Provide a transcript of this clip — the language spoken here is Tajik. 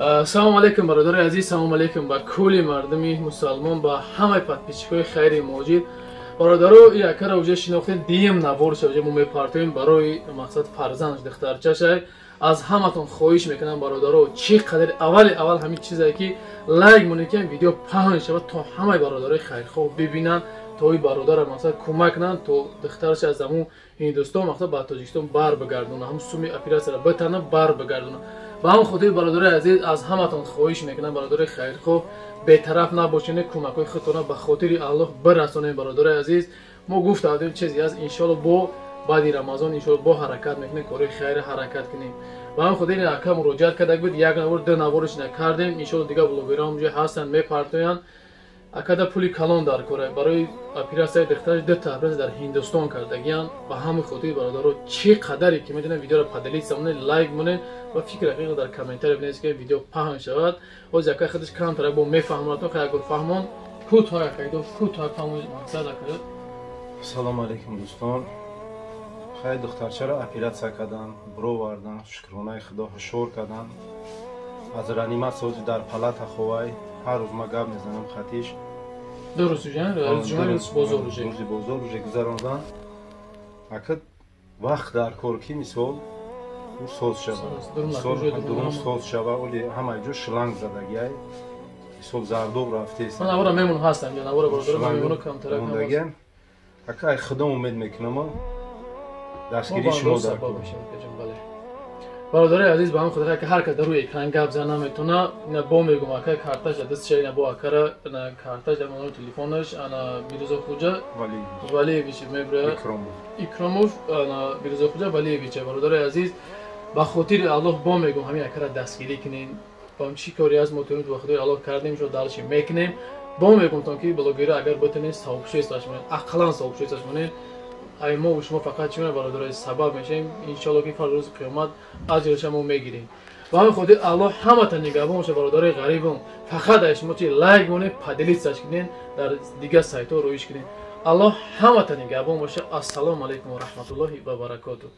салом алейкум бародари азиз, салом алейкум ба кулли мардуми мусалмон, ба ҳамаи подписчикои хайри моҷид. бародаро якара уҷа шинохтед дим наборша уҷа мо мепартоем барои мақсад фарзанд духтарчашай. аз ҳаматон хоҳиш мекунам бародаро чӣ қадар аввал ҳамин чизе ки лайк монед ки видео паҳн шавад то ҳамаи бародарои хайрхоҳ бибинанд, то ин бародара мақсад кӯмак кунанд то духтараш аз ҳамун ҳиндустон мақсад ба тоҷикистон бар бигардона, ҳамун суми операсияро битана бар бигардона. ба ҳамон хотир бародари азиз аз ҳаматон хоҳиш мекунам бародари хайрхоҳ бетараф набошед, кӯмакҳои худтона ба хотири Аллоҳ бирасонед бародари азиз. мо гуфтадем чизе аст иншоалло бо баъди рамазон иншоалло бо ҳаракат мекунем, кори хайри ҳаракат кунем. ба ҳамон хотир яка муроҷиат кардаг буд, як навор ду навориш накардем. иншоалло дигар блогерам ҷо ҳастанд мепартоянд. акада пули калон дар кора барои операсияи духтараш ду операсия дар ҳиндустон кардагиянд. ба ҳамин хотир бародаро чӣ қадаре ки метавонед видеоро падалиста монед, лайк монед ва фикр ҳақиқи дар комментария бинависед ки видео паҳн шавад. ҳоз яка худаш камтара бо мефаҳмонатон хаяко фаҳмон кӯтоҳ якайдо кӯтоҳ фаҳмон мақсад акада. Салому алейкум дӯстон. хай духтарчаро операция кардан, буровардан, шукронаи худо ҳушур кардан. аз реаниматсия дар палата ховай ҳар рӯз ма гап мезанам хатиш. ду рӯз ҷан, бозор уже. рӯзи бозор уже гузарондан. акад вақт дар кор ки мисол соз шавад. дурум соз шавад, оли ҳамаи ҷо шланг задагиай. мисол зардоб рафтест. ман авора мемон ҳастам, ҷан авора бозор мемону камтара мондаган. акай худо умед мекунам. дастгирии шумо дар кор. бародари азиз ба ҳамон хотир ки ҳар кас дар рӯи экран гап зана метавона, ина бо мегум ака карташ дастша ина бо акара ина карташ дар номери телефонаш ана Мирзо Хуҷа Валиевич мебра Икромов ана Мирзо Хуҷа Валиевич. бародари азиз ба хотири Аллоҳ бо мегум ҳамин акара дастгирӣ кунен. ба чӣ кори аст мо ба хотири Аллоҳ кардем, шо далши мекунем. бо мегум то ки блогера агар битонед савобшӯсташ монед, ақлан савобшӯсташ монед. ай мо шумо фақат чӣ бародари сабаб мешавем. иншоалло ки фар рӯзи қиёмат аҷрша мо мегирем. ба ҳамин хотир Аллоҳ ҳаматон нигаҳбон боша бародари ғарибон. фақат ай шумо чи лайк монед, падилисташ кунед, дар дигар сайтҳо рӯиш кунед. Аллоҳ ҳаматон нигаҳбон боша. ассалому алейкум ва раҳматуллоҳи ва баракатуҳ.